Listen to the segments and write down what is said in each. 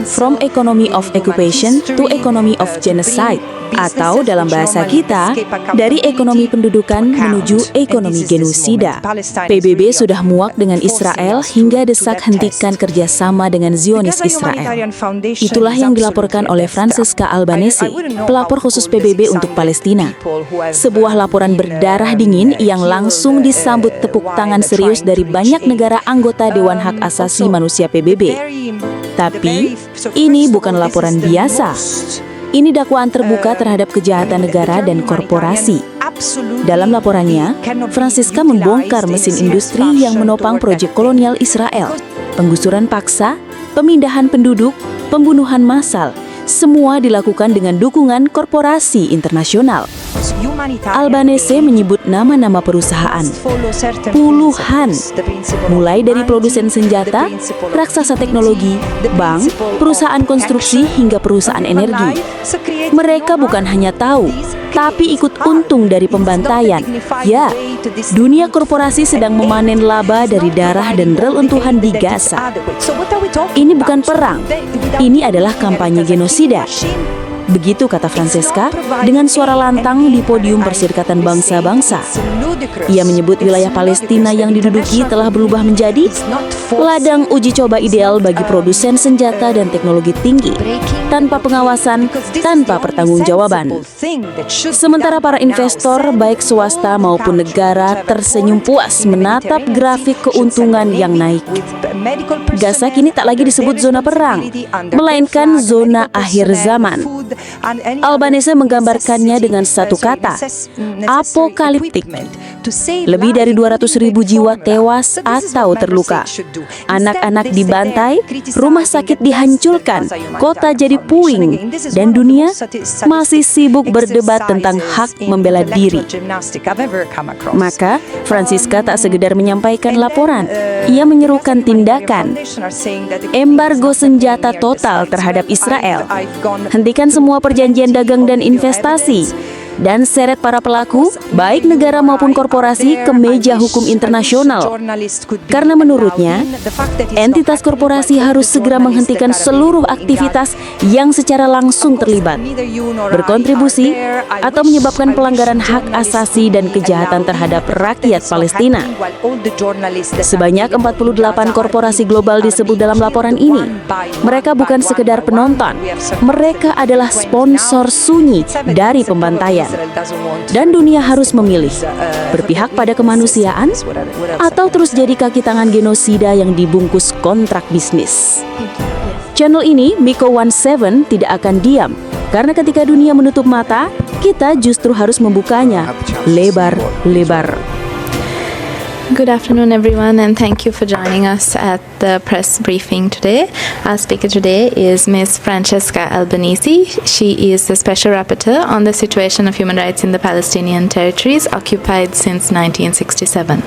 From economy of occupation to economy of genocide, atau dalam bahasa kita, dari ekonomi pendudukan menuju ekonomi genosida. PBB sudah muak dengan Israel hingga desak hentikan kerjasama dengan Zionis Israel. Itulah yang dilaporkan oleh Francesca Albanese, pelapor khusus PBB untuk Palestina. Sebuah laporan berdarah dingin yang langsung disambut tepuk tangan serius dari banyak negara anggota Dewan Hak Asasi Manusia PBB. Tapi, ini bukan laporan biasa. Ini dakwaan terbuka terhadap kejahatan negara dan korporasi. Dalam laporannya, Francesca membongkar mesin industri yang menopang proyek kolonial Israel, penggusuran paksa, pemindahan penduduk, pembunuhan massal, semua dilakukan dengan dukungan korporasi internasional. Albanese menyebut nama-nama perusahaan, puluhan, mulai dari produsen senjata, raksasa teknologi, bank, perusahaan konstruksi, hingga perusahaan energi. Mereka bukan hanya tahu, tapi ikut untung dari pembantaian. Ya, dunia korporasi sedang memanen laba dari darah dan reruntuhan di Gaza. Ini bukan perang, ini adalah kampanye genosida. Begitu kata Francesca dengan suara lantang di podium Perserikatan Bangsa-Bangsa. Ia menyebut wilayah Palestina yang diduduki telah berubah menjadi ladang uji coba ideal bagi produsen senjata dan teknologi tinggi, tanpa pengawasan, tanpa pertanggungjawaban. Sementara para investor, baik swasta maupun negara, tersenyum puas menatap grafik keuntungan yang naik. Gaza kini tak lagi disebut zona perang, melainkan zona akhir zaman. Albanese menggambarkannya dengan satu kata, apokaliptik. Lebih dari 200.000 jiwa tewas atau terluka. Anak-anak dibantai, rumah sakit dihancurkan, kota jadi puing, dan dunia masih sibuk berdebat tentang hak membela diri. Maka, Francesca tak sekedar menyampaikan laporan, ia menyerukan tindakan. Embargo senjata total terhadap Israel. Hentikan semua perjanjian dagang dan investasi. Dan seret para pelaku, baik negara maupun korporasi, ke meja hukum internasional. Karena menurutnya, entitas korporasi harus segera menghentikan seluruh aktivitas yang secara langsung terlibat, berkontribusi, atau menyebabkan pelanggaran hak asasi dan kejahatan terhadap rakyat Palestina. Sebanyak 48 korporasi global disebut dalam laporan ini. Mereka bukan sekedar penonton, mereka adalah sponsor sunyi dari pembantaian. Dan dunia harus memilih, berpihak pada kemanusiaan atau terus jadi kaki tangan genosida yang dibungkus kontrak bisnis. Channel ini, Miko 17, tidak akan diam, karena ketika dunia menutup mata, kita justru harus membukanya lebar-lebar. Good afternoon, everyone, and thank you for joining us at the press briefing today. Our speaker today is Ms. Francesca Albanese. She is the Special Rapporteur on the situation of human rights in the Palestinian territories occupied since 1967.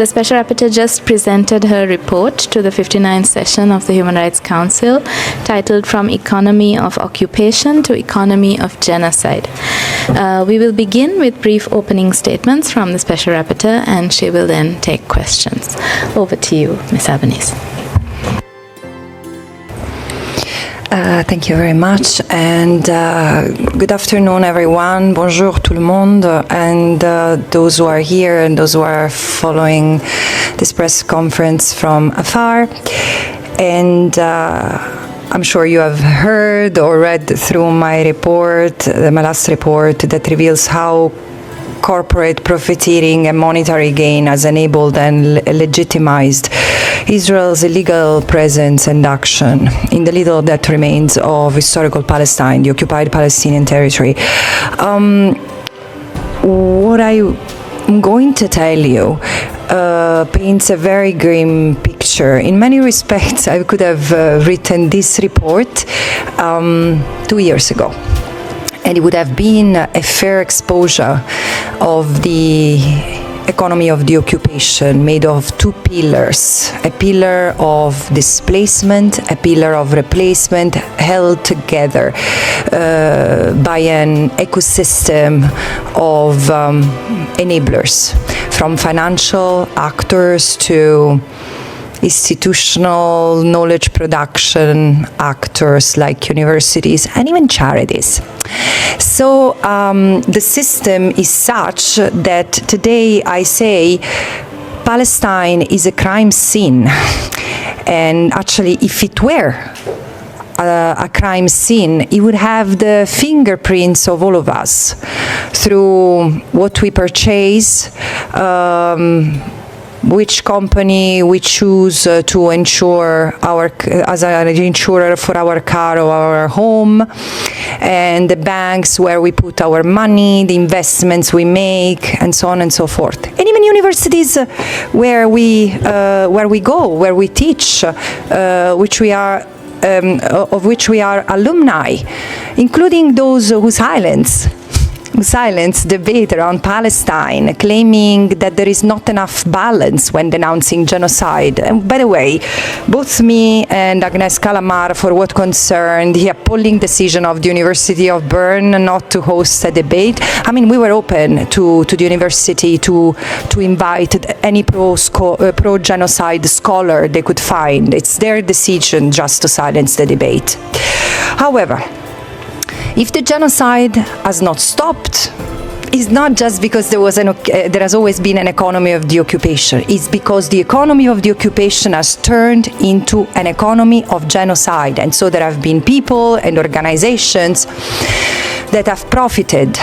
The Special Rapporteur just presented her report to the 59th session of the Human Rights Council, titled From Economy of Occupation to Economy of Genocide. We will begin with brief opening statements from the Special Rapporteur, and she will then take questions. Over to you, Ms. Albanese. Thank you very much, and good afternoon, everyone. Bonjour tout le monde, and those who are here and those who are following this press conference from afar. And I'm sure you have heard or read through my report, my last report, that reveals how corporate profiteering and monetary gain has enabled and legitimized Israel's illegal presence and action in the little that remains of historical Palestine, the occupied Palestinian territory. What I'm going to tell you paints a very grim picture. In many respects, I could have written this report 2 years ago. And it would have been a fair exposure of the economy of the occupation, made of two pillars: a pillar of displacement, a pillar of replacement, held together by an ecosystem of enablers, from financial actors to institutional knowledge production actors like universities and even charities. So the system is such that today I say Palestine is a crime scene. And actually, if it were a crime scene, it would have the fingerprints of all of us through what we purchase, which company we choose to insure as an insurer for our car or our home, and the banks where we put our money, the investments we make, and so on and so forth. And even universities where we go, where we teach, of which we are alumni, including those who silence debate around Palestine, claiming that there is not enough balance when denouncing genocide. And by the way, both me and Agnes Calamar, for what concerned the appalling decision of the University of Bern not to host a debate, I mean, we were open to the university to invite any pro-genocide scholar they could find. It's their decision just to silence the debate. However, if the genocide has not stopped, it's not just because there has always been an economy of the occupation. It's because the economy of the occupation has turned into an economy of genocide. And so there have been people and organizations that have profited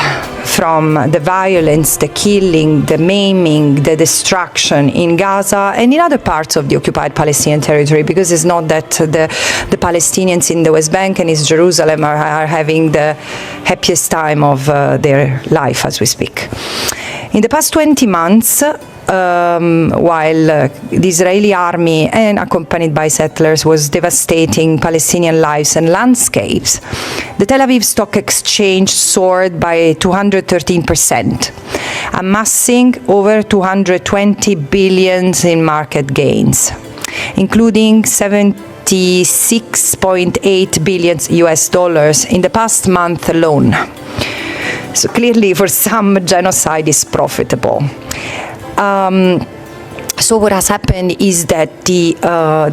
from the violence, the killing, the maiming, the destruction in Gaza and in other parts of the occupied Palestinian territory, because it's not that the Palestinians in the West Bank and East Jerusalem are having the happiest time of their life as we speak. In the past 20 months, while the Israeli army, and accompanied by settlers, was devastating Palestinian lives and landscapes, the Tel Aviv Stock Exchange soared by 213%, amassing over 220 billion in market gains, including 76.8 billion US dollars in the past month alone. So clearly, for some, genocide is profitable. So what has happened is that the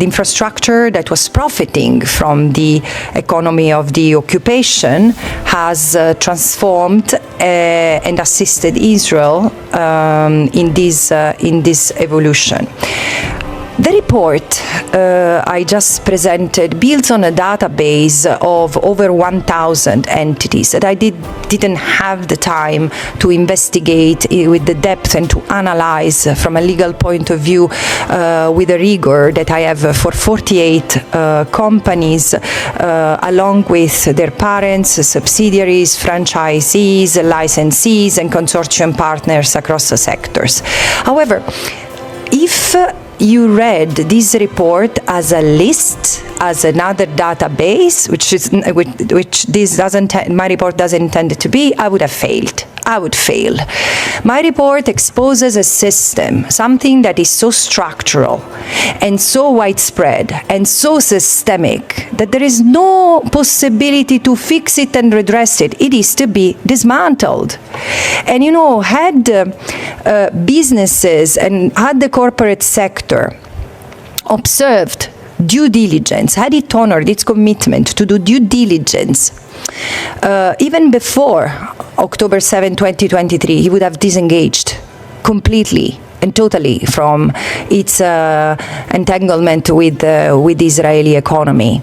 infrastructure that was profiting from the economy of the occupation has transformed and assisted Israel in this evolution. The report I just presented builds on a database of over 1,000 entities that I didn't have the time to investigate with the depth and to analyze from a legal point of view with the rigor that I have for 48 companies, along with their parents, subsidiaries, franchisees, licensees, and consortium partners across the sectors. However, if you read this report as a list, as another database, which my report doesn't intend it to be, I would have failed. I would fail. My report exposes a system, something that is so structural and so widespread and so systemic that there is no possibility to fix it and redress it. It is to be dismantled. And had businesses and had the corporate sector observed due diligence, had it honored its commitment to do due diligence, even before October 7, 2023, he would have disengaged completely and totally from its entanglement with the Israeli economy.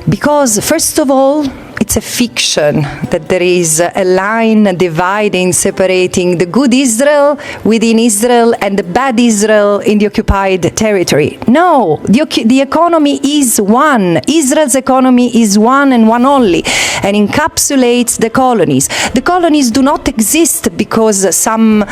Because, first of all, it's a fiction that there is a line dividing, separating the good Israel within Israel and the bad Israel in the occupied territory. No, the economy is one. Israel's economy is one and one only, and encapsulates the colonies. The colonies do not exist because some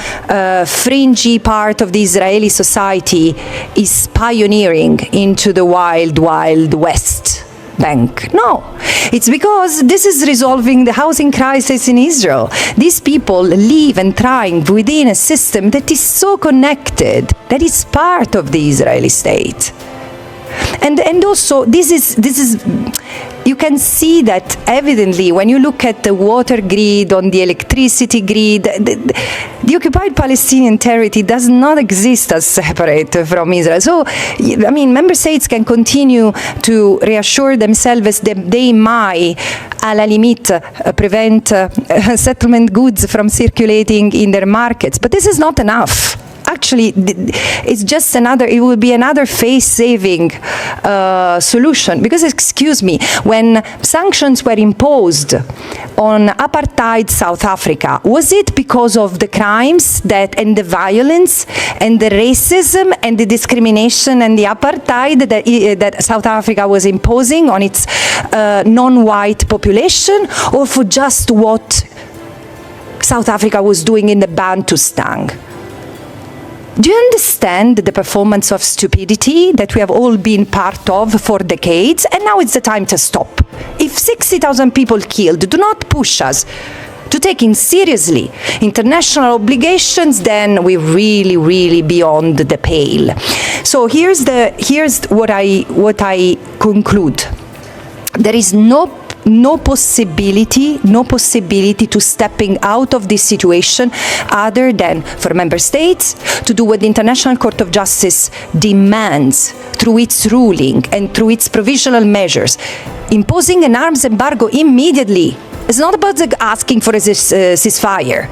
fringy part of the Israeli society is pioneering into the wild, wild West Bank. No, it's because this is resolving the housing crisis in Israel. These people live and thrive within a system that is so connected, that is part of the Israeli state. And also, this is you can see that evidently when you look at the water grid, on the electricity grid, the occupied Palestinian territory does not exist as separate from Israel. So, I mean, member states can continue to reassure themselves that they might, à la limite, prevent settlement goods from circulating in their markets. But this is not enough. Actually, it's just it will be another face-saving solution. Because, excuse me, when sanctions were imposed on apartheid South Africa, was it because of the crimes and the violence and the racism and the discrimination and the apartheid that South Africa was imposing on its non-white population, or for just what South Africa was doing in the Bantustan? Do you understand the performance of stupidity that we have all been part of for decades? And now it's the time to stop. If 60,000 people killed do not push us to taking seriously international obligations, then we're really, really beyond the pale. So here's what I conclude. There is no possibility to stepping out of this situation other than for member states to do what the International Court of Justice demands through its ruling and through its provisional measures. Imposing an arms embargo immediately. It's not about asking for a ceasefire.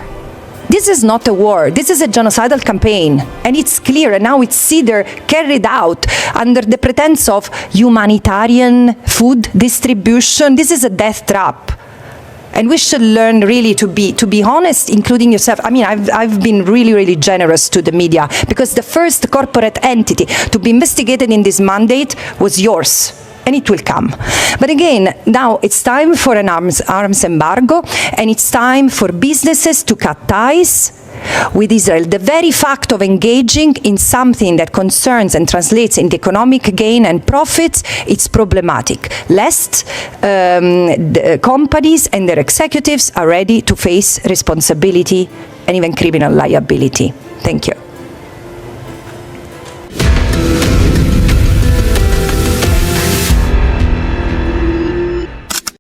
This is not a war. This is a genocidal campaign. And it's clear, and now it's either carried out under the pretense of humanitarian food distribution. This is a death trap. And we should learn really to be honest, including yourself. I mean, I've been really, really generous to the media, because the first corporate entity to be investigated in this mandate was yours. And it will come. But again, now it's time for an arms embargo, and it's time for businesses to cut ties with Israel. The very fact of engaging in something that concerns and translates into economic gain and profits, it's problematic, lest the companies and their executives are ready to face responsibility and even criminal liability. Thank you.